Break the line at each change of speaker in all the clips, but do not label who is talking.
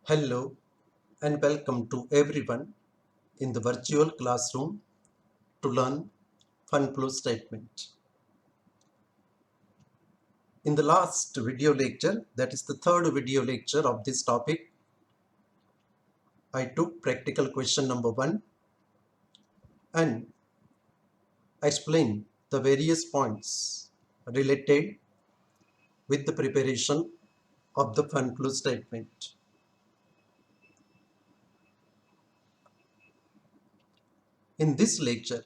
Hello and welcome to everyone in the virtual classroom to learn fund flow statement. In the last video lecture, that is the third video lecture of this topic, I took practical question number 1 and explained the various points related with the preparation of the fund flow statement. In this lecture,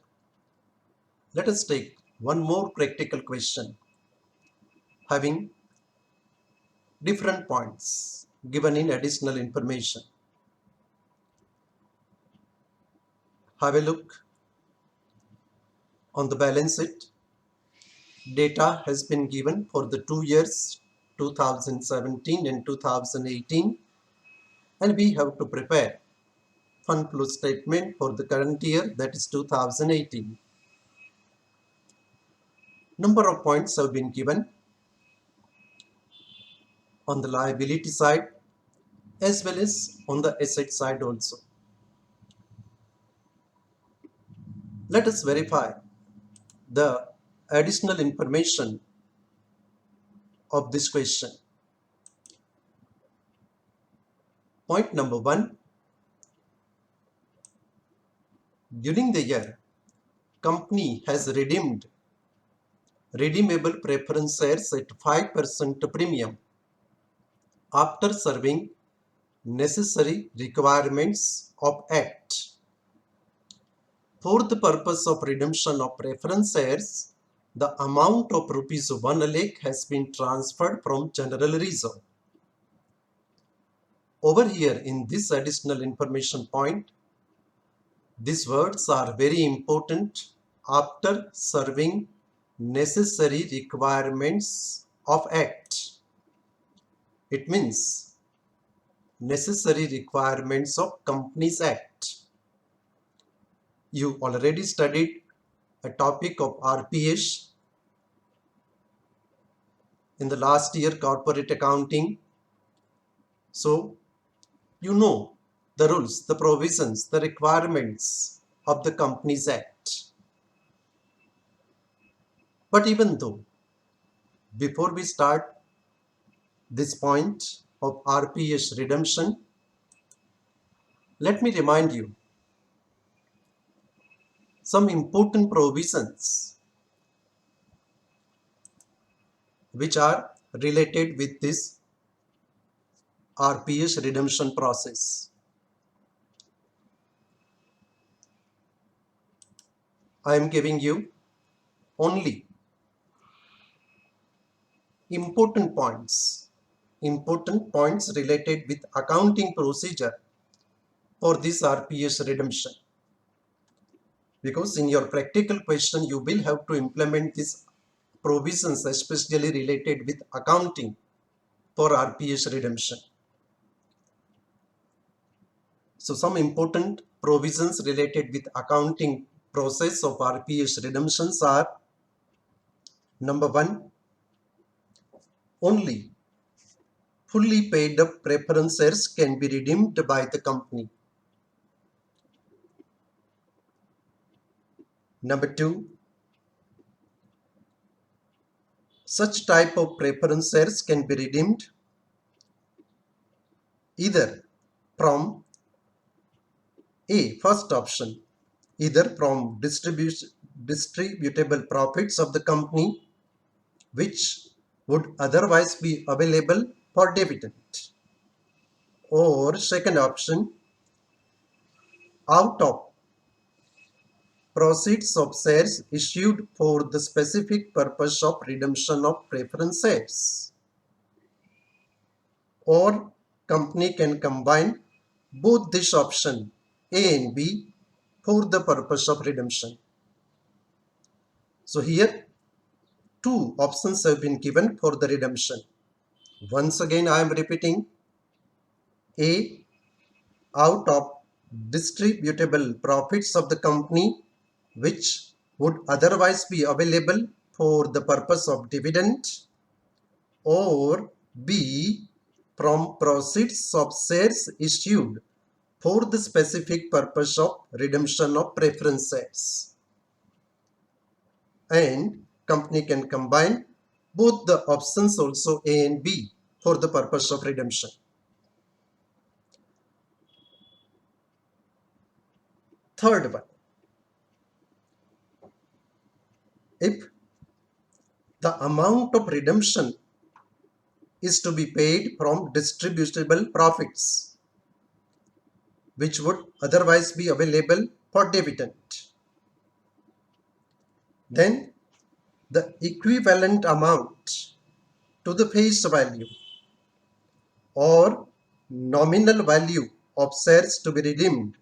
let us take one more practical question having different points given in additional information. Have a look on the balance sheet. Data has been given for the 2 years 2017 and 2018, and we have to prepare fund flow statement for the current year, that is 2018. Number of points have been given on the liability side as well as on the asset side also. Let us verify the additional information of this question. Point number 1. During the year, company has redeemed redeemable preference shares at 5% premium after serving necessary requirements of Act. For the purpose of redemption of preference shares, the amount of rupees 1 lakh has been transferred from General Reserve. Over here in this additional information point, these words are very important. After serving necessary requirements of Act. It means necessary requirements of Companies Act. You already studied a topic of RPS in the last year corporate accounting. So you know the rules, the provisions, the requirements of the Companies Act. But even though, before we start this point of RPS redemption, let me remind you some important provisions which are related with this RPS redemption process. I am giving you only important points related with accounting procedure for this RPS redemption. Because in your practical question, you will have to implement these provisions, especially related with accounting for RPS redemption. So some important provisions related with accounting process of RPS redemptions are: number 1, only fully paid up preference shares can be redeemed by the company. Number 2, such type of preference shares can be redeemed either from first option, either from distributable profits of the company which would otherwise be available for dividend, or second option, out of proceeds of shares issued for the specific purpose of redemption of preference shares, or company can combine both this option A and B for the purpose of redemption. So here 2 options have been given for the redemption. Once again I am repeating: A, out of distributable profits of the company which would otherwise be available for the purpose of dividend, or B, from proceeds of shares issued for the specific purpose of redemption of preference shares. And company can combine both the options also A and B for the purpose of redemption. Third one, if the amount of redemption is to be paid from distributable profits, which would otherwise be available for dividend, then the equivalent amount to the face value or nominal value of shares to be redeemed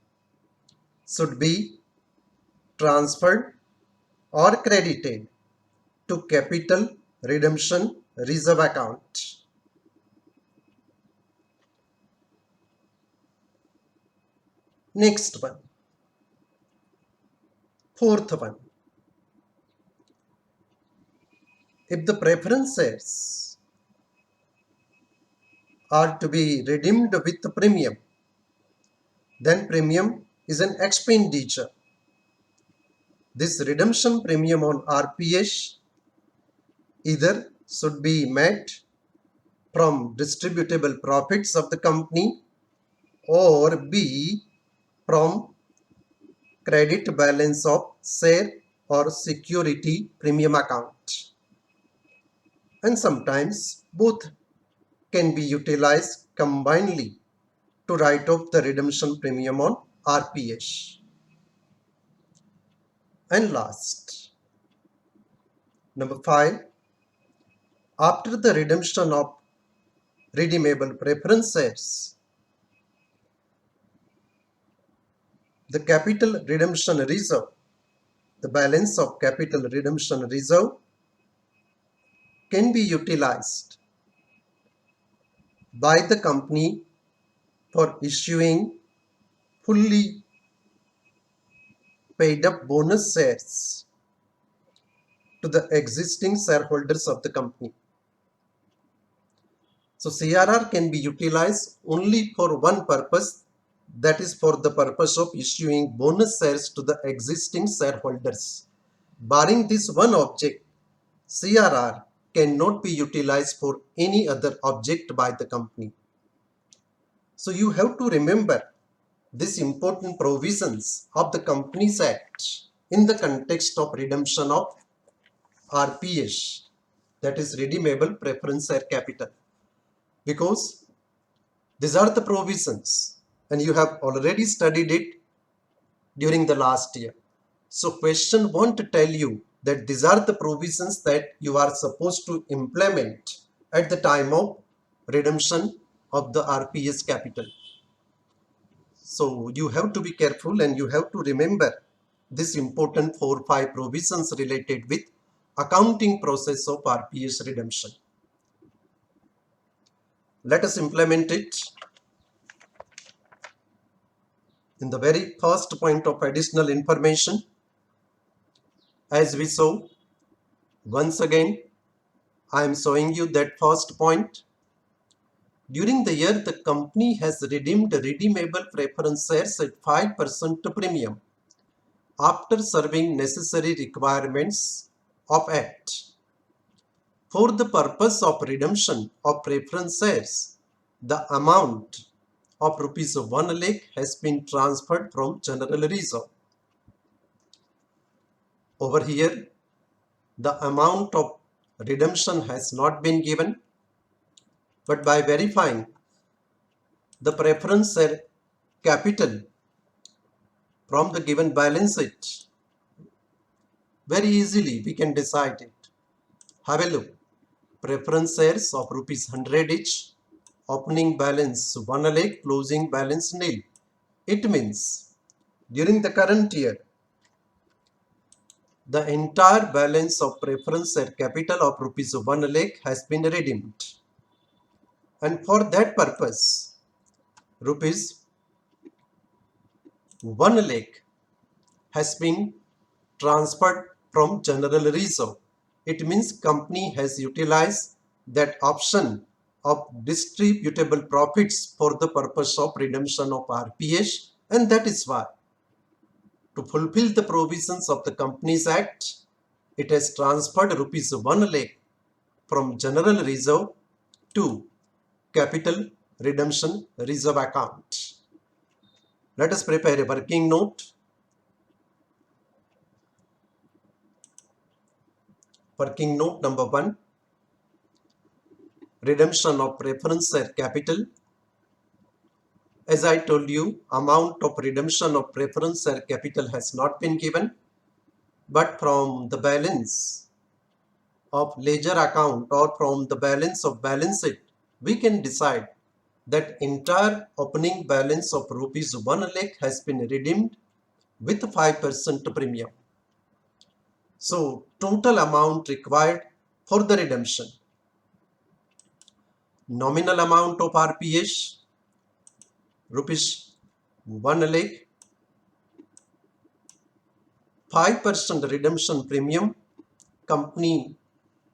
should be transferred or credited to capital redemption reserve account. Next one, fourth one. If the preference shares are to be redeemed with the premium, then premium is an expenditure. This redemption premium on RPS either should be made from distributable profits of the company or B from credit balance of share or security premium account. And sometimes both can be utilized combinedly to write off the redemption premium on RPS. And last, number 5, after the redemption of redeemable preference shares, the capital redemption reserve, the balance of capital redemption reserve can be utilized by the company for issuing fully paid up bonus shares to the existing shareholders of the company. So CRR can be utilized only for one purpose, that is for the purpose of issuing bonus shares to the existing shareholders. Barring this one object, CRR cannot be utilized for any other object by the company. So you have to remember these important provisions of the Companies Act in the context of redemption of RPS, that is redeemable preference share capital, because these are the provisions and you have already studied it during the last year. So question won't tell you that these are the provisions that you are supposed to implement at the time of redemption of the RPS capital. So you have to be careful and you have to remember this important 4-5 provisions related with accounting process of RPS redemption. Let us implement it. In the very first point of additional information, as we saw, once again, I am showing you that first point. During the year, the company has redeemed redeemable preference shares at 5% premium after serving necessary requirements of Act. For the purpose of redemption of preference shares, the amount of rupees 1 lakh has been transferred from general reserve. Over here, the amount of redemption has not been given, but by verifying the preference share capital from the given balance sheet, very easily we can decide it. Have a look. Preference shares of rupees 100 each, opening balance 1 lakh, closing balance nil. It means during the current year, the entire balance of preference share capital of rupees 1 lakh has been redeemed. And for that purpose, rupees 1 lakh has been transferred from general reserve. It means company has utilized that option of distributable profits for the purpose of redemption of RPS, and that is why, to fulfill the provisions of the Companies Act, it has transferred rupees 1 lakh from General Reserve to Capital Redemption Reserve account. Let us prepare a working note. Working note number 1. Redemption of preference share capital. As I told you, amount of redemption of preference share capital has not been given, but from the balance of ledger account or from the balance of balance sheet, we can decide that entire opening balance of rupees 1 lakh has been redeemed with 5% premium. So total amount required for the redemption. Nominal amount of RPS rupees 1 lakh, 5% redemption premium. Company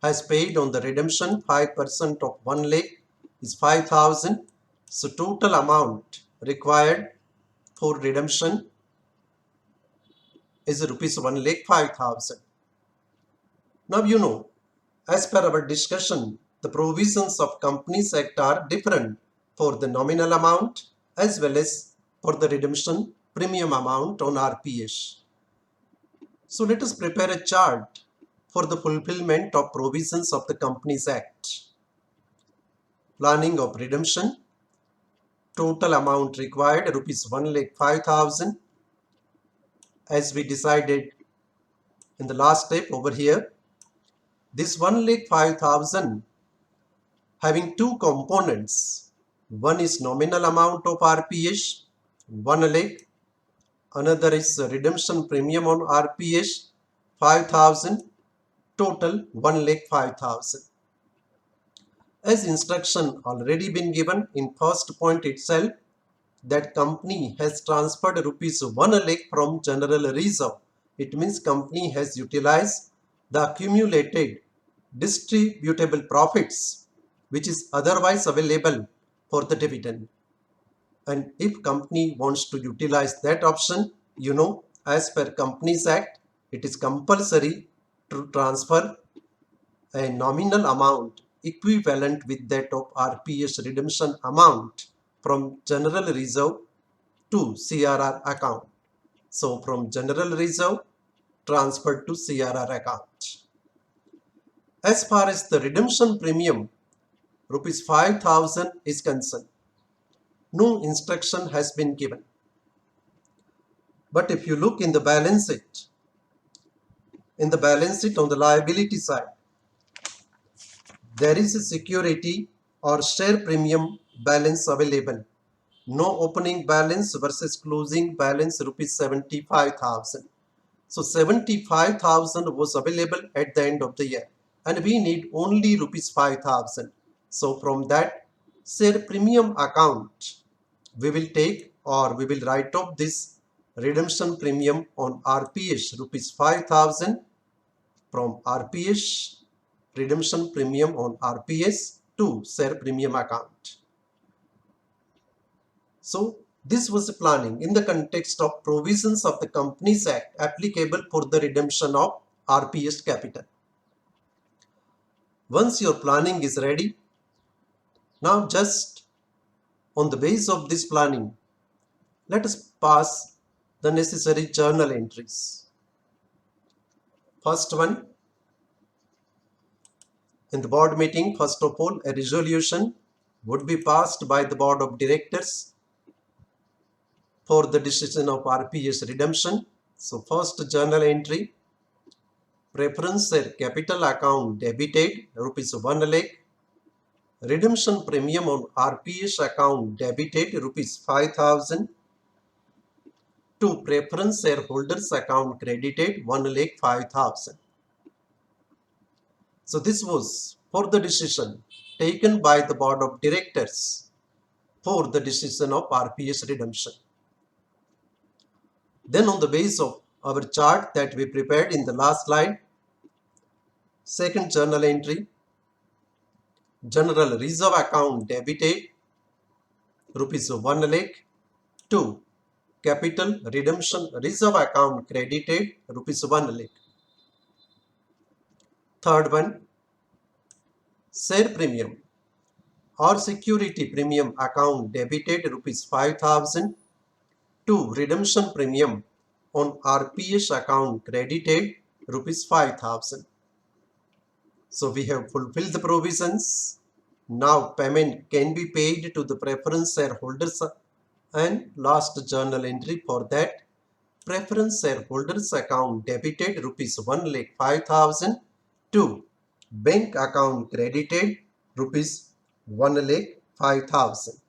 has paid on the redemption. 5% of 1 lakh is 5,000. So total amount required for redemption is rupees 1 lakh 5,000. Now you know, as per our discussion, the provisions of Companies Act are different for the nominal amount as well as for the redemption premium amount on RPS. So let us prepare a chart for the fulfillment of provisions of the Companies Act. Planning of redemption. Total amount required rupees 1 lakh 5,000. As we decided in the last step over here, this 1 lakh 5,000 having two components. One is nominal amount of RPS 1 lakh. Another is redemption premium on RPS 5,000. Total 1 lakh 5,000. As instruction already been given in first point itself, that company has transferred rupees 1 lakh from General Reserve. It means company has utilized the accumulated distributable profits which is otherwise available for the dividend. And if company wants to utilize that option, you know, as per Companies Act, it is compulsory to transfer a nominal amount equivalent with that of RPS redemption amount from General Reserve to CRR account. So from General Reserve transferred to CRR account. As far as the redemption premium rupees 5,000 is concerned, no instruction has been given. But if you look in the balance sheet on the liability side, there is a security or share premium balance available. No opening balance versus closing balance rupees 75,000. So 75,000 was available at the end of the year and we need only rupees 5,000. So from that share premium account, we will take or we will write off this redemption premium on RPS rupees 5,000 from RPS redemption premium on RPS to share premium account. So this was planning in the context of provisions of the Companies Act applicable for the redemption of RPS capital. Once your planning is ready, now just on the basis of this planning, let us pass the necessary journal entries. First one, in the board meeting, first of all, a resolution would be passed by the board of directors for the decision of RPS redemption. So first journal entry, preference share capital account debited rupees 1 lakh, redemption premium on RPS account debited rupees 5,000, to preference shareholders account credited 1 lakh 5,000. So this was for the decision taken by the board of directors for the decision of RPS redemption. Then on the basis of our chart that we prepared in the last slide, second journal entry, General Reserve Account debited rupees 1 lakh. 2. Capital Redemption Reserve Account credited rupees 1 lakh. Third one, share premium or security premium account debited rupees 5,000. 2. Redemption premium on RPS account credited rupees 5,000. So we have fulfilled the provisions. Now payment can be paid to the preference shareholders, and last journal entry for that, preference shareholders account debited rupees 1,05,000 to bank account credited rupees 1,05,000.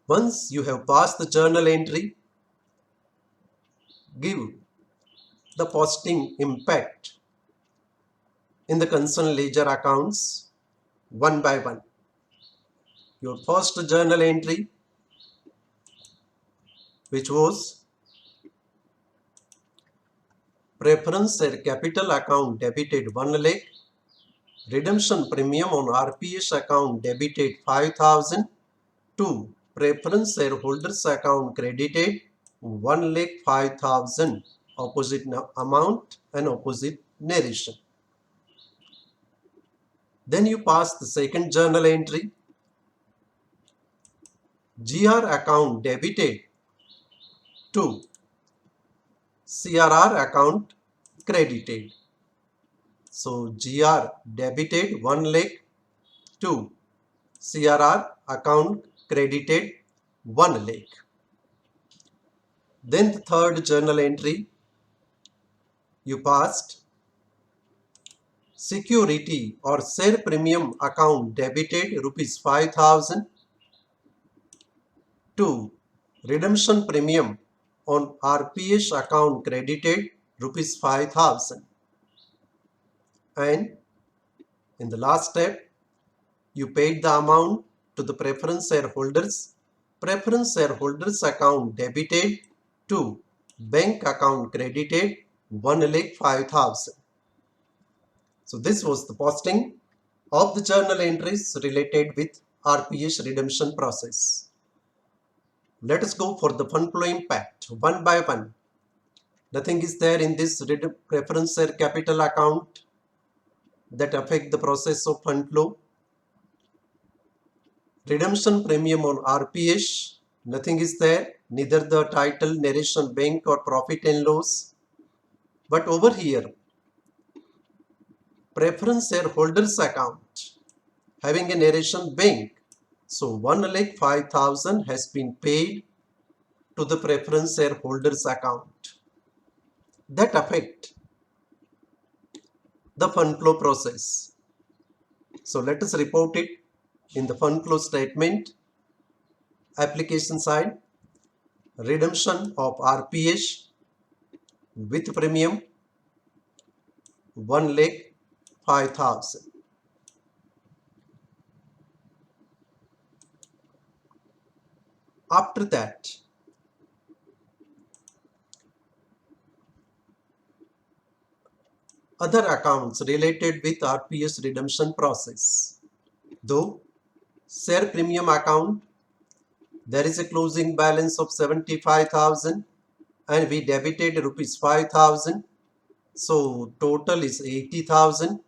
Once you have passed the journal entry, give the posting impact in the concerned ledger accounts one by one. Your first journal entry, which was preference share capital account debited 1 lakh, redemption premium on RPS account debited 5,000 to preference shareholders account credited 1 lakh 5,000, opposite amount and opposite narration. Then you pass the second journal entry, GR account debited to CRR account credited. So GR debited 1 lakh to CRR account credited 1 lakh. Then the third journal entry, you passed security or share premium account debited rupees 5,000 to redemption premium on RPS account credited rupees 5,000. And in the last step, you paid the amount to the preference shareholders. Preference shareholders account debited to bank account credited 1,05,000. So this was the posting of the journal entries related with RPS redemption process. Let us go for the fund flow impact one by one. Nothing is there in this preference share capital account that affect the process of fund flow. Redemption premium on RPS, nothing is there, neither the title, narration, bank or profit and loss. But over here, preference shareholders account having a narration bank. So 1,05,000 has been paid to the preference shareholders account. That affect the fund flow process. So let us report it in the fund flow statement. Application side, redemption of RPS with premium 1,05,000. After that, other accounts related with RPS redemption process. Though share premium account, there is a closing balance of 75,000 and we debited rupees 5,000. So total is 80,000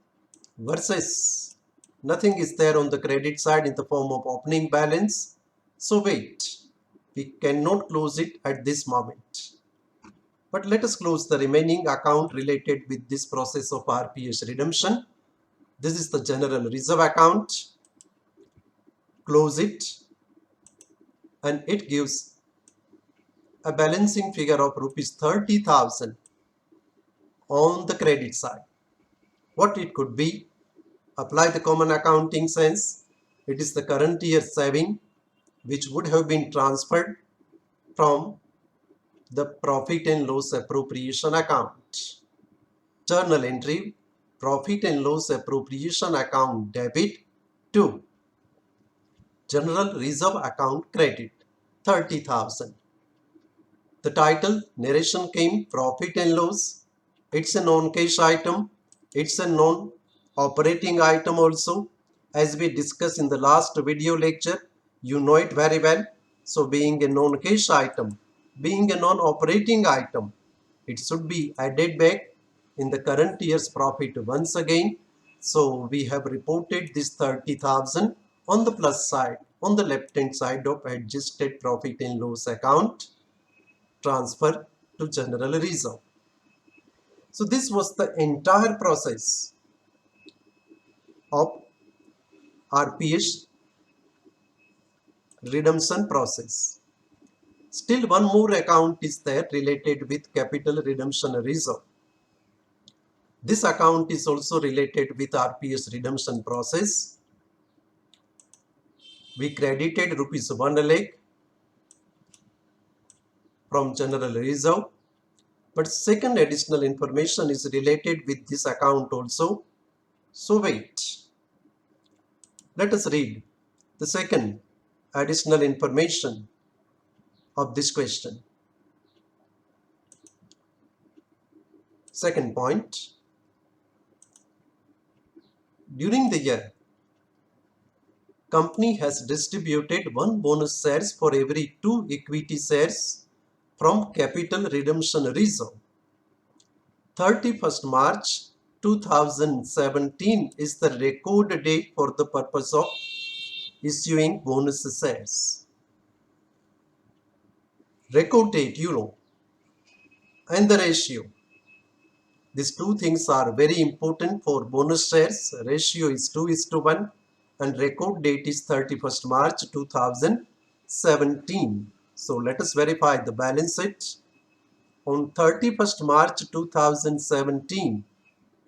versus nothing is there on the credit side in the form of opening balance. So wait, we cannot close it at this moment. But let us close the remaining account related with this process of RPS redemption. This is the general reserve account. Close it and it gives a balancing figure of rupees 30,000 on the credit side. What it could be? Apply the common accounting sense. It is the current year saving which would have been transferred from the profit and loss appropriation account. Journal entry, profit and loss appropriation account debit to general reserve account credit 30,000. The title narration came profit and loss. It's a non-cash item. It's a non Operating item also, as we discussed in the last video lecture, you know it very well. So being a non-cash item, being a non-operating item, it should be added back in the current year's profit once again. So we have reported this 30,000 on the plus side, on the left hand side of adjusted profit and loss account, transfer to general reserve. So this was the entire process of RPS redemption process. Still one more account is there related with capital redemption reserve. This account is also related with RPS redemption process. We credited rupees 1 lakh from general reserve. But second additional information is related with this account also. So wait. Let us read the second additional information of this question. Second point. During the year, company has distributed 1 bonus shares for every 2 equity shares from capital redemption reserve. 31st March 2017 is the record date for the purpose of issuing bonus shares. Record date, you know, and the ratio. These two things are very important for bonus shares. Ratio is 2:1 and record date is 31st March 2017. So let us verify the balance sheet. On 31st March 2017,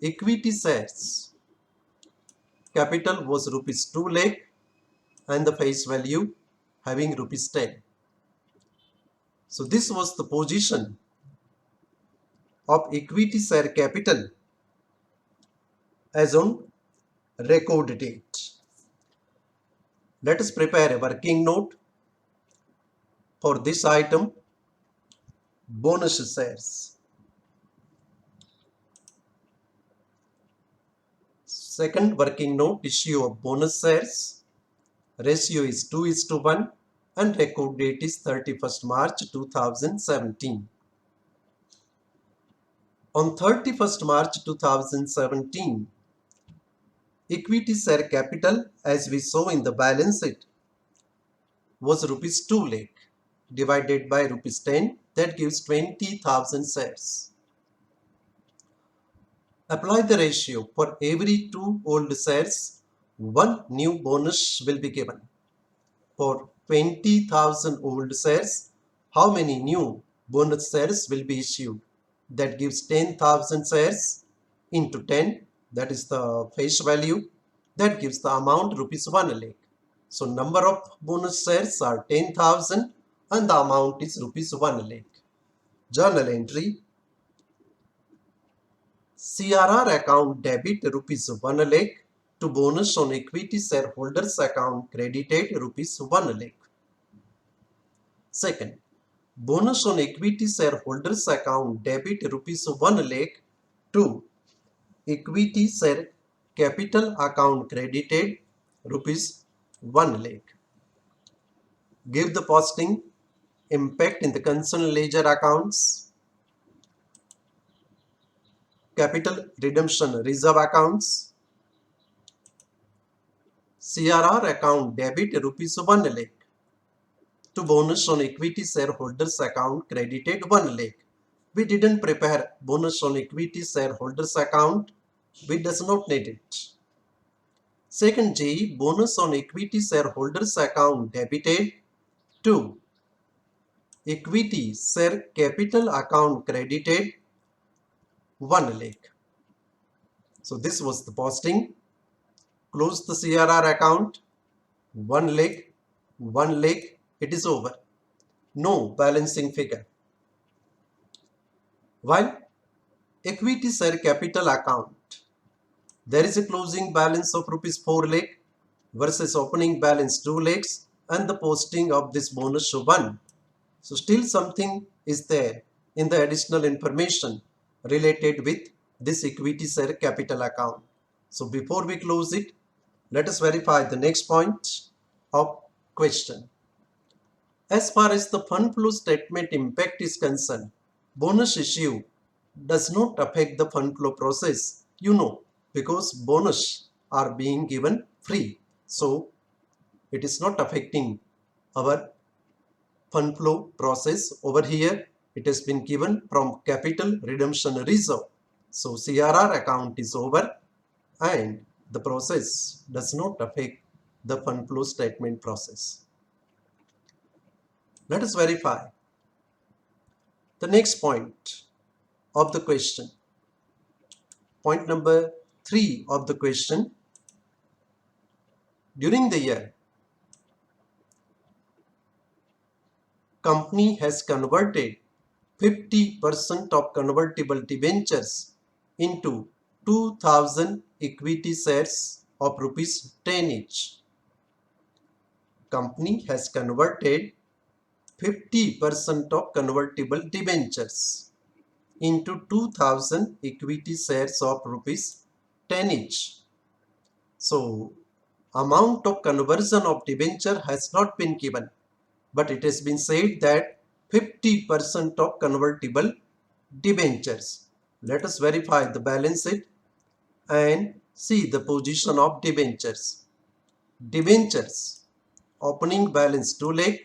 equity shares capital was rupees 2 lakh and the face value having rupees 10. So this was the position of equity share capital as on record date. Let us prepare a working note for this item, bonus shares. Second working note, issue of bonus shares. Ratio is 2:1 and record date is 31st March 2017. On 31st March 2017, equity share capital, as we saw in the balance sheet, was rupees 2 lakh divided by rupees 10, that gives 20,000 shares. Apply the ratio. For every 2 old shares, 1 new bonus will be given. For 20,000 old shares, how many new bonus shares will be issued? That gives 10,000 shares into 10, that is the face value, that gives the amount rupees 1 lakh. So number of bonus shares are 10,000 and the amount is rupees 1 lakh. Journal entry. CRR account debit rupees 1 lakh to bonus on equity shareholders account credited rupees 1 lakh. Second, bonus on equity shareholders account debit rupees 1 lakh to equity share capital account credited rupees 1 lakh. Give the posting impact in the concerned ledger accounts, capital redemption reserve accounts. CRR account debit rupees 1 lakh to bonus on equity shareholders account credited 1 lakh. We didn't prepare bonus on equity shareholders account. We does not need it. Second G, bonus on equity shareholders account debited to equity share capital account credited 1 lakh. So this was the posting. Close the CRR account. 1 lakh, 1 lakh, it is over. No balancing figure. While equity share capital account, there is a closing balance of rupees 4 lakh versus opening balance 2 lakhs and the posting of this bonus 1. So still something is there in the additional information related with this equity share capital account. So before we close it, let us verify the next point of question. As far as the fund flow statement impact is concerned, bonus issue does not affect the fund flow process, because bonus are being given free. So it is not affecting our fund flow process. Over here, it has been given from capital redemption reserve. So CRR account is over and the process does not affect the fund flow statement process. Let us verify the next point of the question. Point number 3 of the question. During the year, company has converted 50% of convertible debentures into 2000 equity shares of rupees 10 each. Company has converted 50% of convertible debentures into 2000 equity shares of rupees 10 each. So, amount of conversion of debenture has not been given, but it has been said that 50% of convertible debentures. Let us verify the balance sheet and see the position of debentures. Debentures, opening balance 2 lakh,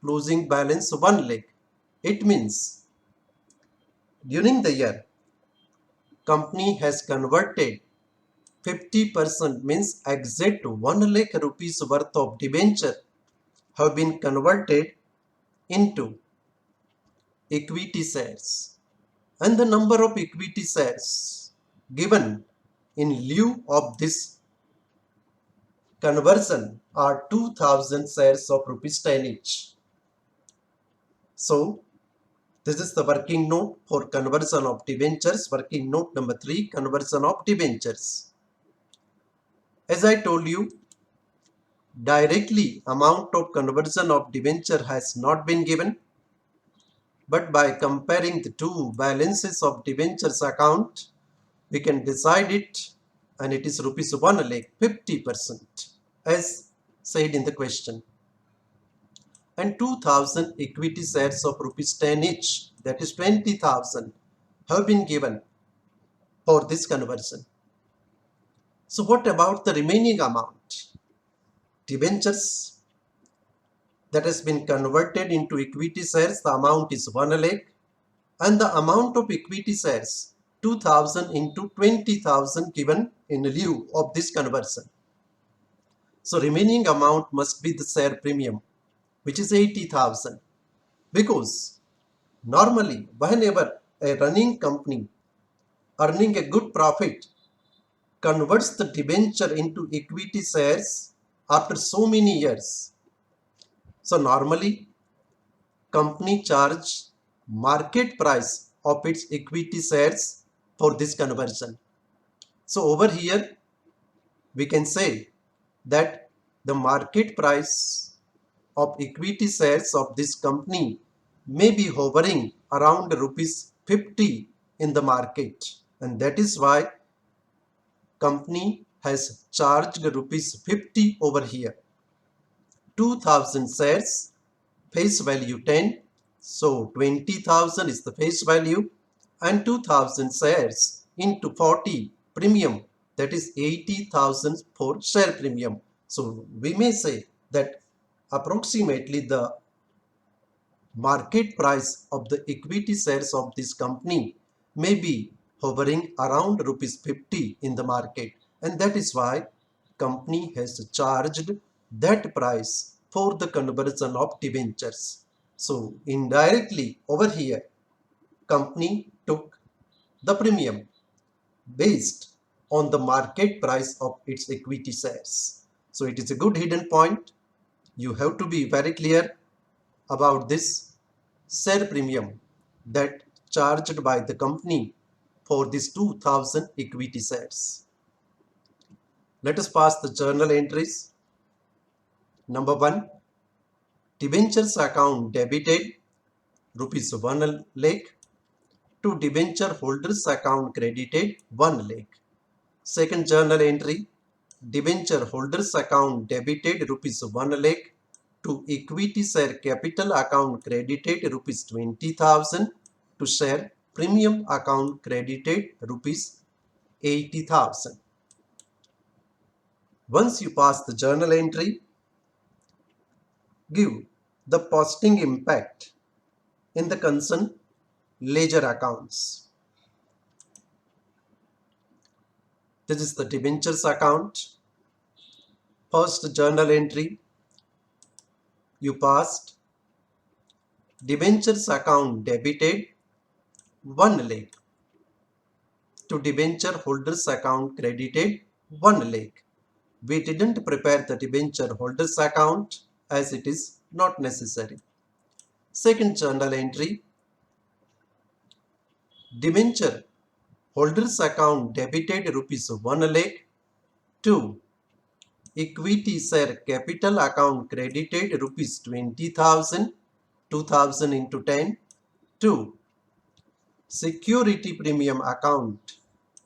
closing balance 1 lakh. It means during the year, company has converted 50% means exact 1 lakh rupees worth of debenture have been converted into equity shares, and the number of equity shares given in lieu of this conversion are 2000 shares of rupees 10 each. So this is the working note for conversion of debentures. Working note number 3, conversion of debentures. As I told you, directly amount of conversion of debenture has not been given, but by comparing the two balances of debentures account, we can decide it, and it is rupees 1 lakh 50% as said in the question, and 2000 equity shares of rupees 10 each, that is 20,000, have been given for this conversion. So what about the remaining amount? Debentures that has been converted into equity shares, the amount is 1 lakh, and the amount of equity shares 2000 into 20,000 given in lieu of this conversion. So remaining amount must be the share premium, which is 80,000, because normally whenever a running company earning a good profit converts the debenture into equity shares after so many years, so normally company charge market price of its equity shares for this conversion. So over here we can say that the market price of equity shares of this company may be hovering around rupees 50 in the market, and that is why company has charged rupees 50 over here. 2000 shares, face value 10, so 20,000 is the face value, and 2000 shares into 40 premium, that is 80,000 for share premium. So we may say that approximately the market price of the equity shares of this company may be hovering around rupees 50 in the market, and that is why company has charged that price for the conversion of debentures. So indirectly over here company took the premium based on the market price of its equity shares. So it is a good hidden point. You have to be very clear about this share premium that charged by the company for these 2000 equity shares. Let us pass the journal entries. Number 1, debentures account debited rupees 1 lakh to debenture holders account credited 1 lakh. Second journal entry, debenture holders account debited rupees 1 lakh to equity share capital account credited rupees 20,000 to share premium account credited rupees 80,000. Once you pass the journal entry, give the posting impact in the concerned ledger accounts. This is the debentures account. First journal entry, you passed debentures account debited 1 lakh to debenture holders account credited 1 lakh. We didn't prepare the debenture holders account as it is not necessary. Second journal entry, debenture holders account debited rupees 1 lakh to equity share capital account credited rupees 20,000, 2,000 into 10 to security premium account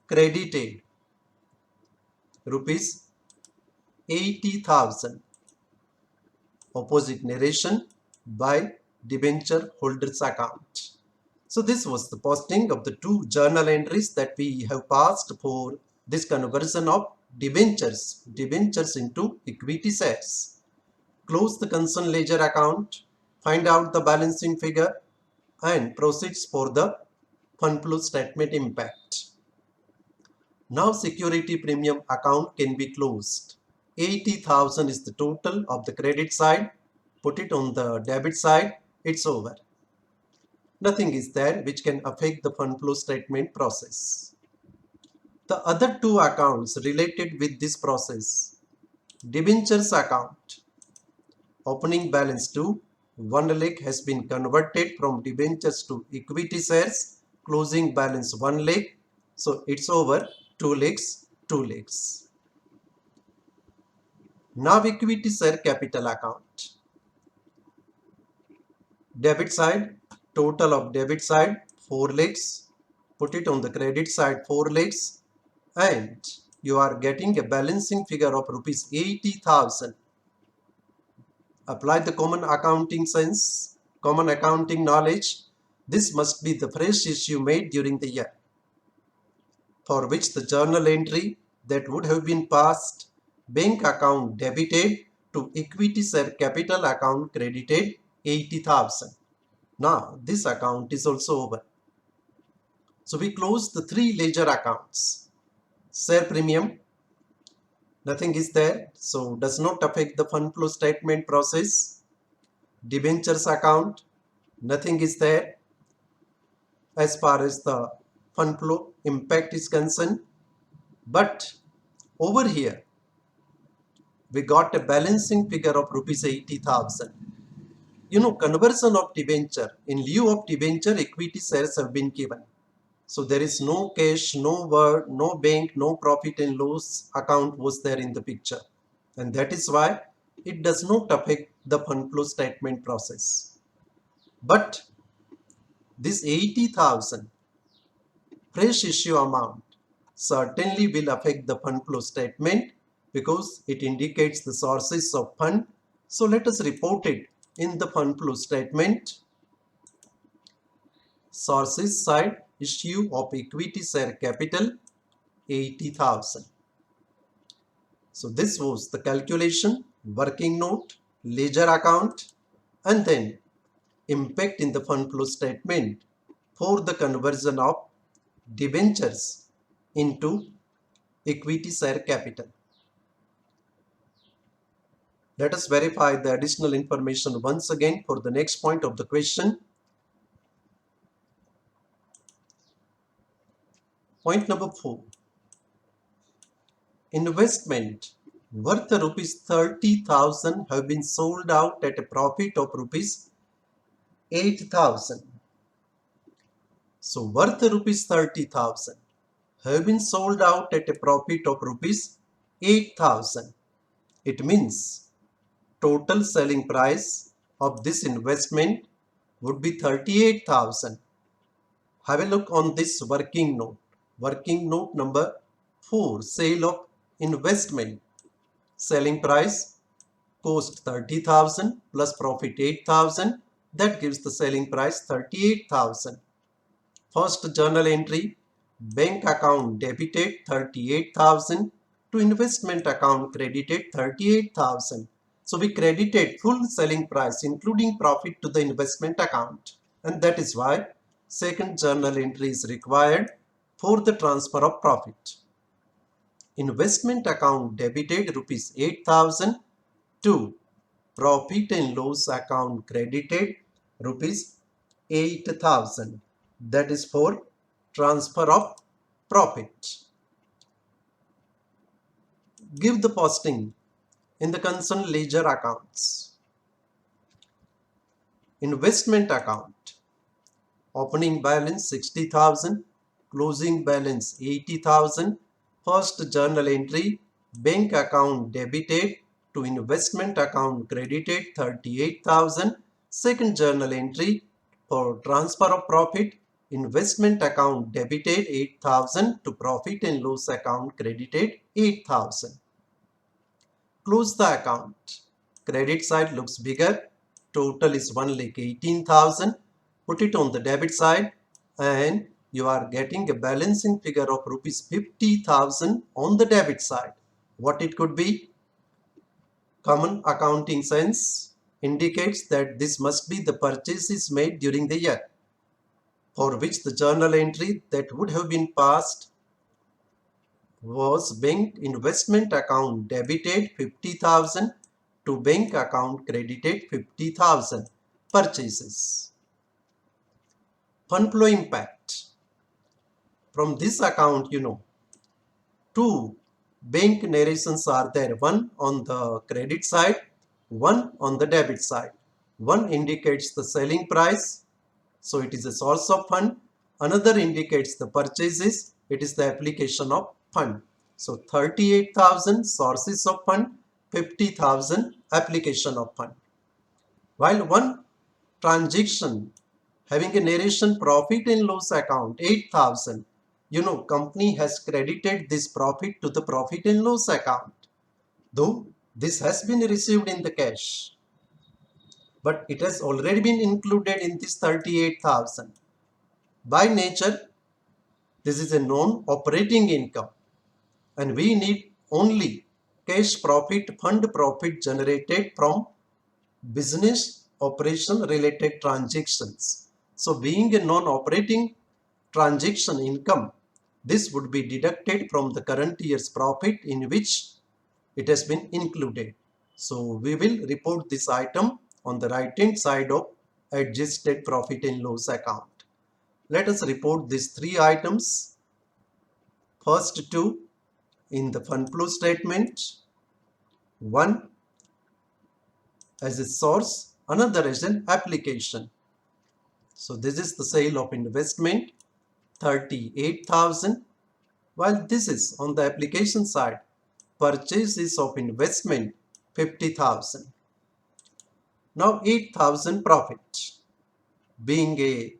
credited rupees 80,000. Opposite narration by debenture holders account. So this was the posting of the two journal entries that we have passed for this conversion of debentures into equity shares. Close the concerned ledger account, find out the balancing figure and proceeds for the fund flow statement impact. Now security premium account can be closed. 80,000 is the total of the credit side. Put it on the debit side. It's over. Nothing is there which can affect the fund flow statement process. The other two accounts related with this process. Debentures account. Opening balance to 1 lakh has been converted from debentures to equity shares. Closing balance 1 lakh. So it's over. 2 lakhs, 2 lakhs. Now equity share capital account. Debit side, total of debit side 4 lakhs. Put it on the credit side 4 lakhs and you are getting a balancing figure of rupees 80,000. Apply the common accounting sense, common accounting knowledge. This must be the fresh issue made during the year, for which the journal entry that would have been passed, bank account debited to equity share capital account credited 80,000. Now this account is also over. So we close the three ledger accounts. Share premium, nothing is there, so does not affect the fund flow statement process. Debentures account, nothing is there as far as the fund flow impact is concerned. But over here, we got a balancing figure of rupees 80,000. Conversion of debenture, in lieu of debenture, equity shares have been given. So there is no cash, no word, no bank, no profit and loss account was there in the picture. And that is why it does not affect the fund flow statement process. But this 80,000 fresh issue amount certainly will affect the fund flow statement because it indicates the sources of fund. So let us report it in the fund flow statement. Sources side, issue of equity share capital 80,000. So this was the calculation, working note, ledger account, and then impact in the fund flow statement for the conversion of debentures into equity share capital. Let us verify the additional information once again for the next point of the question. Point number 4. Investment worth rupees 30,000 have been sold out at a profit of rupees 8,000. So worth rupees 30,000 have been sold out at a profit of rupees 8,000. It means total selling price of this investment would be 38,000. Have a look on this working note number for sale of investment. Selling price cost 30,000 plus profit 8,000. That gives the selling price 38,000. First journal entry, bank account debited 38,000 to investment account credited 38,000. So we credited full selling price including profit to the investment account, and that is why second journal entry is required for the transfer of profit. Investment account debited rupees 8,000 to profit and loss account credited rupees 8,000. That is for transfer of profit. Give the posting in the concerned ledger accounts. Investment account, opening balance 60,000, closing balance 80,000. First journal entry, bank account debited to investment account credited 38,000. Second journal entry, for transfer of profit, investment account debited 8,000 to profit and loss account credited 8,000. Close the account. Credit side looks bigger. Total is 1,18,000. Put it on the debit side and you are getting a balancing figure of rupees 50,000 on the debit side. What it could be? Common accounting sense indicates that this must be the purchases made during the year, for which the journal entry that would have been passed was bank investment account debited 50,000 to bank account credited 50,000 purchases. Fund flow impact. From this account, two bank narrations are there, one on the credit side, one on the debit side. One indicates the selling price, so it is a source of fund. Another indicates the purchases, it is the application of fund. So 38,000 sources of fund, 50,000 application of fund. While one transaction having a narration profit and loss account 8,000, company has credited this profit to the profit and loss account, though this has been received in the cash, but it has already been included in this 38,000. By nature, this is a non-operating income and we need only cash profit, fund profit generated from business operation related transactions. So being a non-operating transaction income, this would be deducted from the current year's profit in which it has been included. So we will report this item on the right hand side of adjusted profit and loss account. Let us report these three items. First two in the fund flow statement, one as a source, another as an application. So this is the sale of investment 38,000, while this is on the application side, purchases of investment 50,000. Now 8,000 profit, being a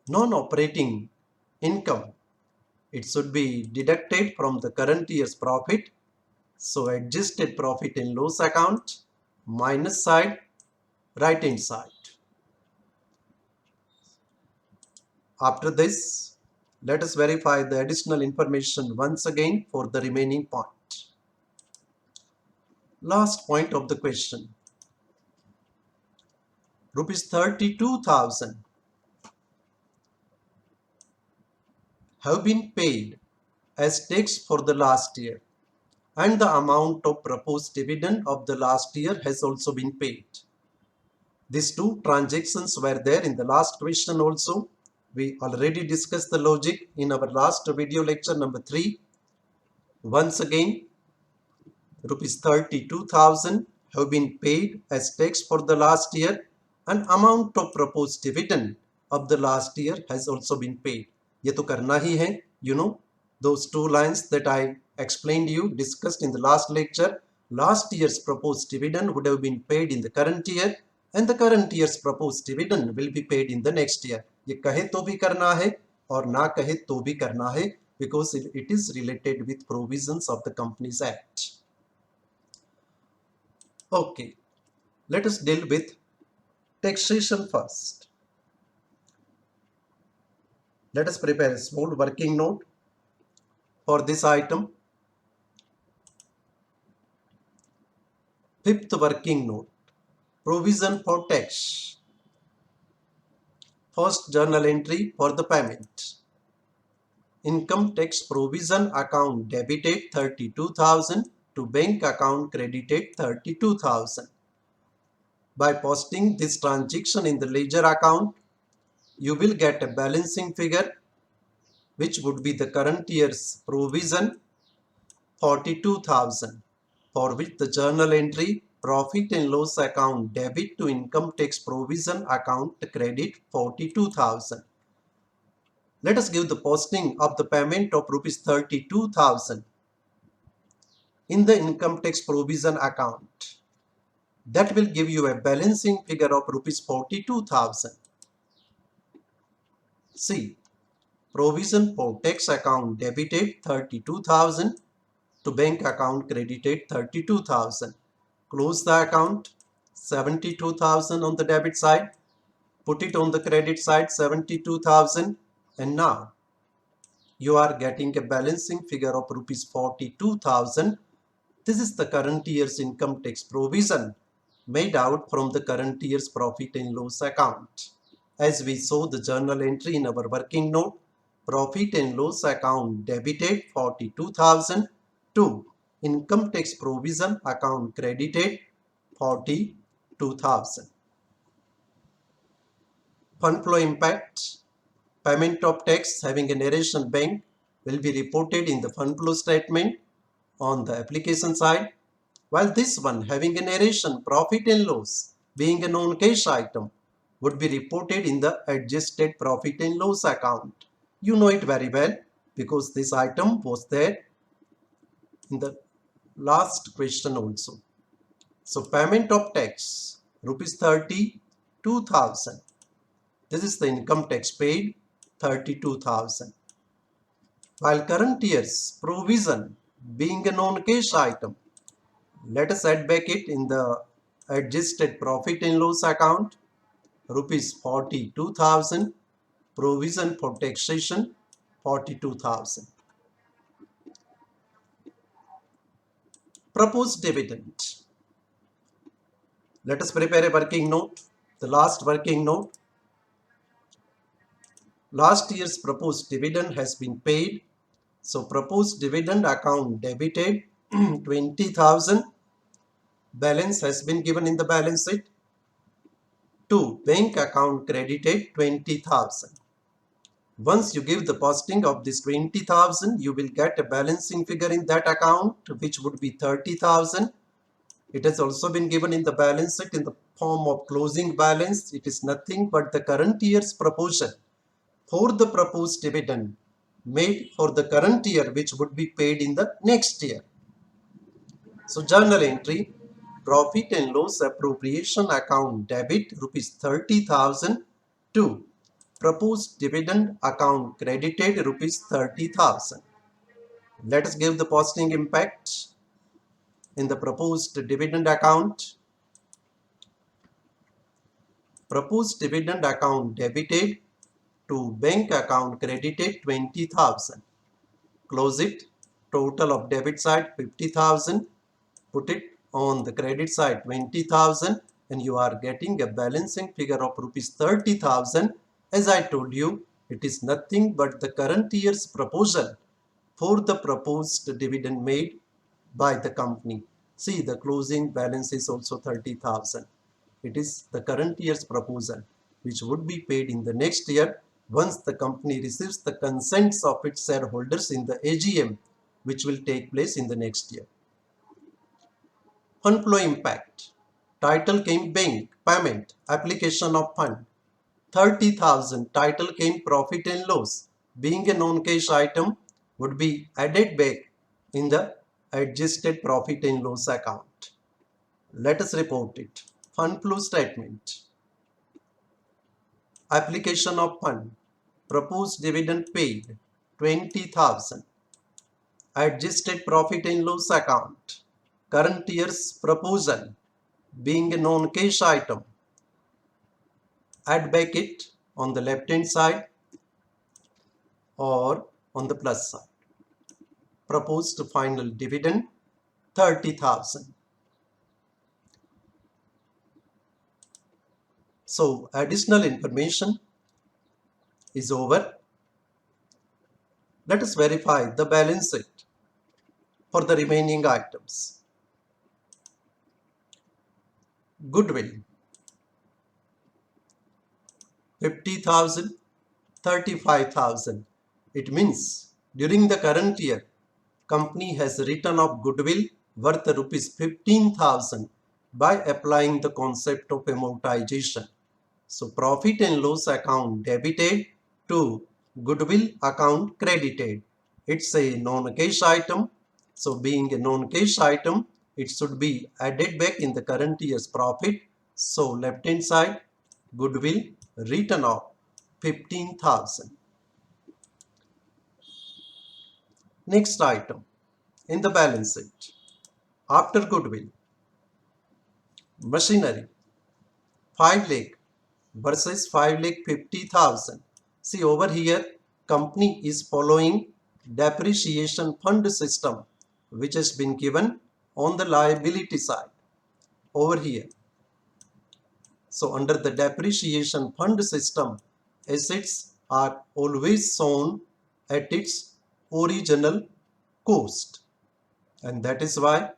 non-operating income, it should be deducted from the current year's profit. So adjusted profit and loss account, minus side, right hand side. After this, let us verify the additional information once again for the remaining point. Last point of the question. Rupees 32,000 have been paid as tax for the last year, and the amount of proposed dividend of the last year has also been paid. These two transactions were there in the last question also. We already discussed the logic in our last video lecture number 3. Once again, rupees 32,000 have been paid as tax for the last year, and amount of proposed dividend of the last year has also been paid. ये तो करना ही है, those two lines that I explained you, discussed in the last lecture. Last year's proposed dividend would have been paid in the current year, and the current year's proposed dividend will be paid in the next year. ये कहे तो भी करना है और ना कहे तो भी करना है, because it is related with provisions of the Companies Act. Okay, let us deal with taxation first. Let us prepare a small working note for this item. Fifth working note, provision for tax. First journal entry for the payment. Income tax provision account debited 32,000 to bank account credited 32,000. By posting this transaction in the ledger account, you will get a balancing figure which would be the current year's provision 42,000, for which the journal entry profit and loss account debit to income tax provision account credit 42,000. Let us give the posting of the payment of rupees 32,000 in the income tax provision account. That will give you a balancing figure of rupees 42,000. See, provision for tax account debited 32,000 to bank account credited 32,000. Close the account, 72,000 on the debit side, put it on the credit side 72,000, and now you are getting a balancing figure of rupees 42,000. This is the current year's income tax provision made out from the current year's profit and loss account. As we saw the journal entry in our working note, profit and loss account debited 42,000 to income tax provision account credited 42,000. Fund flow impact. Payment of tax having a narration bank will be reported in the fund flow statement on the application side, while this one having a narration profit and loss being a non-cash item would be reported in the adjusted profit and loss account. You know it very well because this item was there in the last question also. So payment of tax rupees 32,000. This is the income tax paid 32,000. While current year's provision being a non-cash item, let us add back it in the adjusted profit and loss account, rupees 42,000, provision for taxation 42,000. Proposed dividend. Let us prepare a working note, the last working note. Last year's proposed dividend has been paid. So proposed dividend account debited 20,000. Balance has been given in the balance sheet. To bank account credited 20,000. Once you give the posting of this 20,000, you will get a balancing figure in that account, which would be 30,000. It has also been given in the balance sheet in the form of closing balance. It is nothing but the current year's proportion for the proposed dividend made for the current year, which would be paid in the next year. So journal entry, profit and loss appropriation account debit rupees 30,000 to proposed dividend account credited rupees 30,000. Let us give the posting impact in the proposed dividend account. Proposed dividend account debited to bank account credited 20,000. Close it. Total of debit side 50,000. Put it on the credit side 20,000, and you are getting a balancing figure of rupees 30,000. As I told you, it is nothing but the current year's proposal for the proposed dividend made by the company. See, the closing balance is also 30,000. It is the current year's proposal which would be paid in the next year once the company receives the consents of its shareholders in the AGM, which will take place in the next year. Fund flow impact. Title came bank, payment, application of fund. 30,000 title came profit and loss. Being a non-cash item would be added back in the adjusted profit and loss account. Let us report it. Fund flow statement. Application of fund. Proposed dividend paid 20,000. Adjusted profit and loss account, current year's proposal, being a non-cash item, add back it on the left hand side or on the plus side. Proposed final dividend 30,000. So additional information is over. Let us verify the balance sheet for the remaining items. Goodwill 50,000, 35,000. It means during the current year, company has written off goodwill worth rupees 15,000 by applying the concept of amortization. So profit and loss account debited to goodwill account credited. It's a non-cash item. So being a non-cash item, it should be added back in the current year's profit. So left hand side, goodwill written off 15,000. Next item in the balance sheet. After goodwill, machinery 5 lakh versus 5,50,000. See over here, company is following depreciation fund system which has been given on the liability side over here. So under the depreciation fund system, assets are always shown at its original cost, and that is why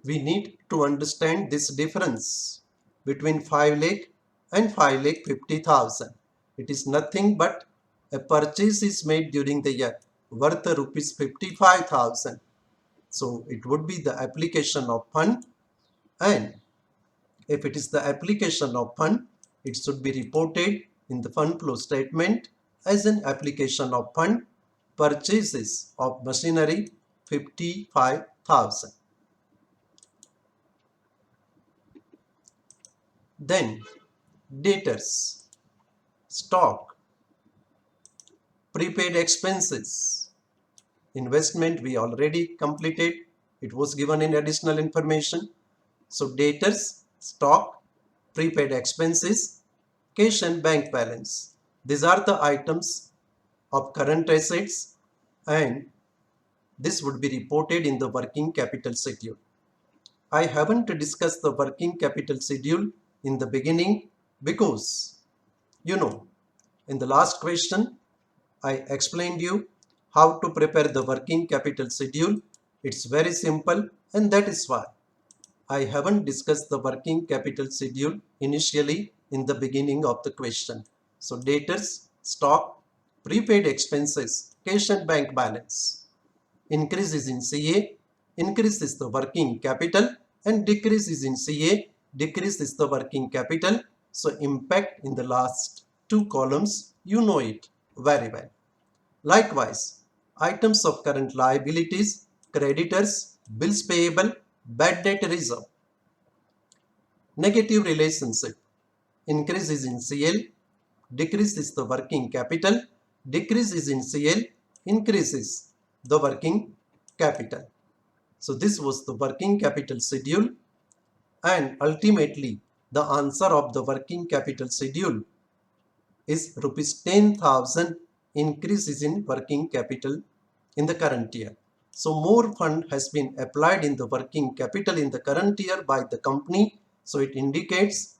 we need to understand this difference between 5 lakh and 5,50,000. It is nothing but a purchase is made during the year worth rupees 55,000. So it would be the application of fund, and if it is the application of fund, it should be reported in the fund flow statement as an application of fund, purchases of machinery 55,000. Then debtors, stock, prepaid expenses, investment we already completed. It was given in additional information. So debtors, stock, prepaid expenses, cash and bank balance. These are the items of current assets, and this would be reported in the working capital schedule. I haven't discussed the working capital schedule in the beginning because, in the last question, I explained you how to prepare the working capital schedule. It's very simple, and that is why I haven't discussed the working capital schedule initially in the beginning of the question. So debtors, stock, prepaid expenses, cash and bank balance. Increases in CA, increases the working capital, and decreases in CA, decreases the working capital. So impact in the last two columns, you know it very well. Likewise, items of current liabilities, creditors, bills payable, bad debt reserve. Negative relationship, increases in CL, decreases the working capital, decreases in CL, increases the working capital. So this was the working capital schedule, and ultimately the answer of the working capital schedule is rupees 10,000 increases in working capital in the current year. So more fund has been applied in the working capital in the current year by the company. So it indicates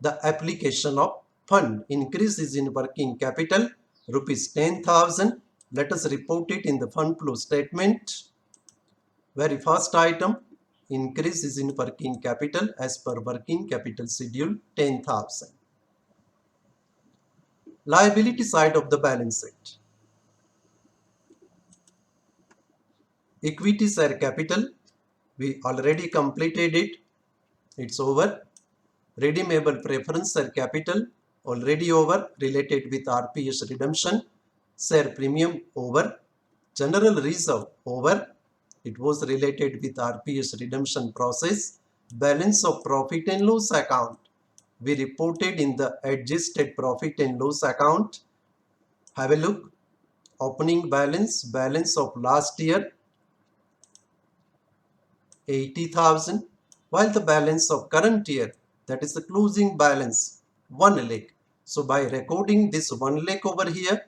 the application of fund. Increases in working capital rupees 10,000. Let us report it in the fund flow statement. Very first item, increases in working capital as per working capital schedule 10,000. Liability side of the balance sheet. Equity share capital, we already completed it. It's over. Redeemable preference share capital, already over, related with RPS redemption. Share premium, over. General reserve, over. It was related with RPS redemption process. Balance of profit and loss account, we reported in the adjusted profit and loss account. Have a look. Opening balance of last year 80,000, while the balance of current year, that is the closing balance, 1 lakh. So by recording this 1 lakh over here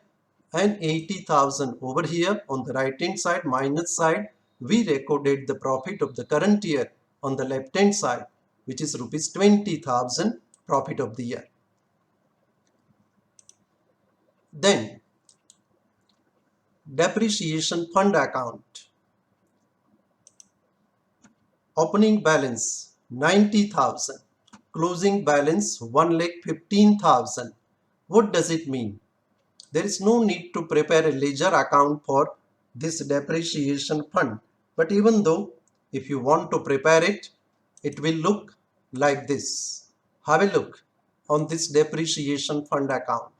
and 80,000 over here on the right hand side, minus side, we recorded the profit of the current year on the left hand side, which is rupees 20,000 profit of the year. Then depreciation fund account. Opening balance 90,000, closing balance 1,15,000. What does it mean? There is no need to prepare a ledger account for this depreciation fund. But even though if you want to prepare it, it will look like this. Have a look on this depreciation fund account.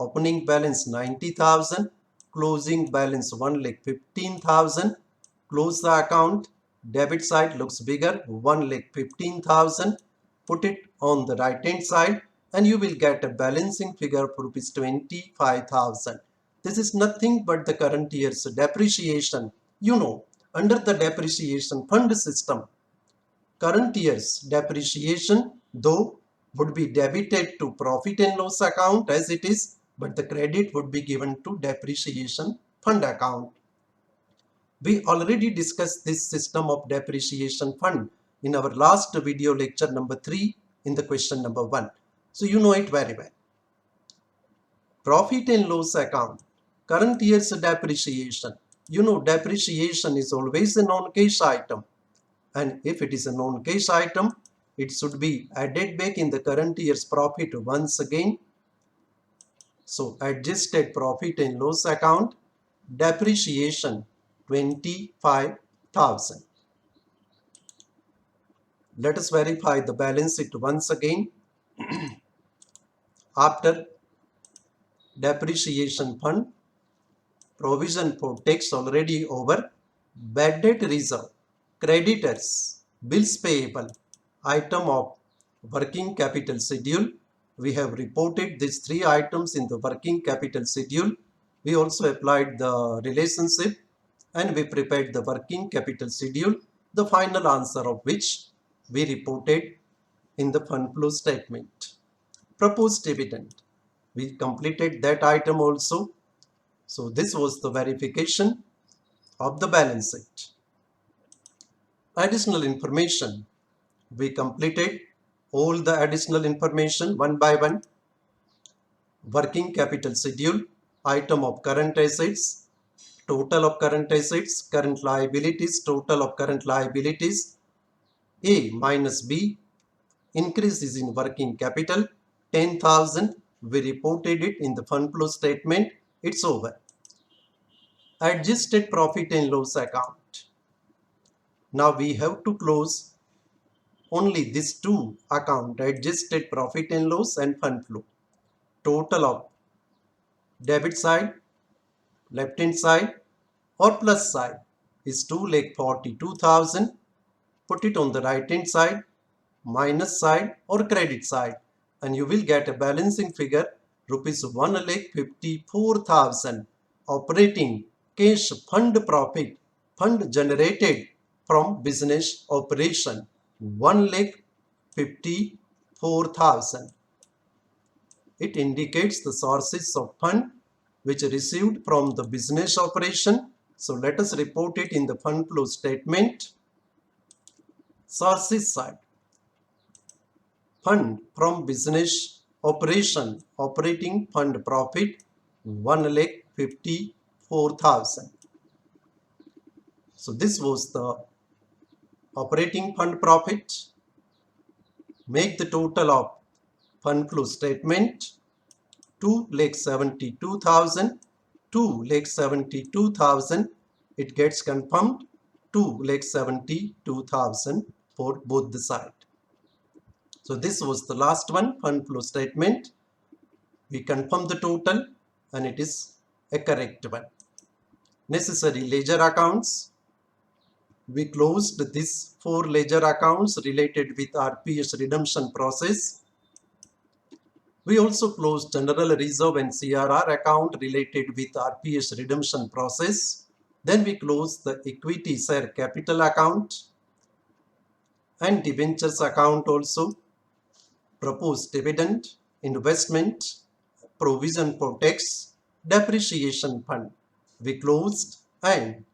Opening balance 90,000, closing balance 1,15,000. Close the account. Debit side looks bigger, 1,15,000. Put it on the right hand side and you will get a balancing figure for rupees 25,000. This is nothing but the current year's depreciation. You know, under the depreciation fund system, current year's depreciation though would be debited to profit and loss account as it is, but the credit would be given to depreciation fund account. We already discussed this system of depreciation fund in our last video lecture number 3 in the question number 1. So you know it very well. Profit and loss account, current year's depreciation. You know depreciation is always a non-cash item. And if it is a non-cash item, it should be added back in the current year's profit once again. So adjusted profit and loss account, depreciation 25,000. Let us verify the balance sheet once again. After depreciation fund, provision for tax already over, bad debt reserve, creditors, bills payable, item of working capital schedule. We have reported these 3 items in the working capital schedule. We also applied the relationship and we prepared the working capital schedule, the final answer of which we reported in the fund flow statement. Proposed dividend, we completed that item also. So this was the verification of the balance sheet. Additional information, we completed all the additional information one by one. Working capital schedule, item of current assets, total of current assets, current liabilities, total of current liabilities, A minus B, increase is in working capital, 10,000, we reported it in the fund flow statement, it's over. Adjusted profit and loss account. Now we have to close only these 2 accounts, adjusted profit and loss and fund flow. Total of debit side, left hand side or plus side is 2,42,000. Put it on the right hand side, minus side or credit side, and you will get a balancing figure rupees 1,54,000 operating cash fund profit, fund generated from business operation, 1,54,000. It indicates the sources of fund which received from the business operation. So let us report it in the fund flow statement. Sources side, fund from business operation, operating fund profit 1,54,000. So this was the operating fund profit. Make the total of fund flow statement 2,72,000, 2,72,000. It gets confirmed 2,72,000 for both the side. So this was the last one, fund flow statement. We confirm the total and it is a correct one. Necessary ledger accounts. We closed these 4 ledger accounts related with RPS redemption process. We also closed General Reserve and CRR account related with RPS redemption process. Then we closed the equity share capital account and debentures account also, proposed dividend, investment, provision for tax, depreciation fund. We closed and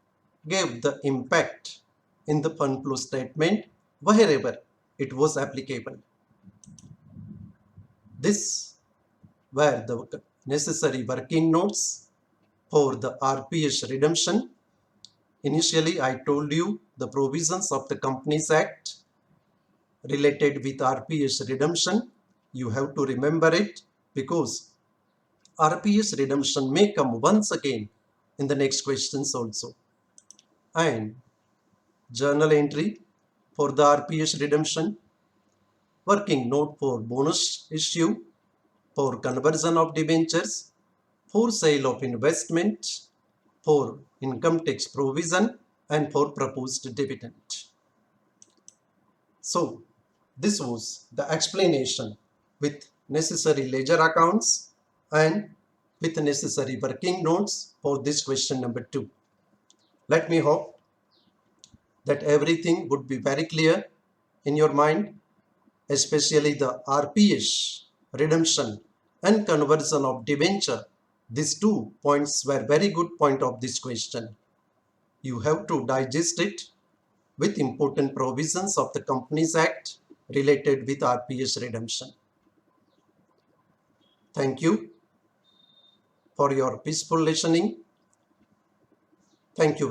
gave the impact in the fund flow statement wherever it was applicable. This were the necessary working notes for the RPS redemption. Initially, I told you the provisions of the Companies Act related with RPS redemption. You have to remember it because RPS redemption may come once again in the next questions also. And journal entry for the RPS redemption, working note for bonus issue, for conversion of debentures, for sale of investment, for income tax provision, and for proposed dividend. So this was the explanation with necessary ledger accounts and with necessary working notes for this question number 2. Let me hope that everything would be very clear in your mind, especially the RPS redemption and conversion of debenture. These 2 points were very good point of this question. You have to digest it with important provisions of the Companies Act related with RPS redemption. Thank you for your peaceful listening. Thank you.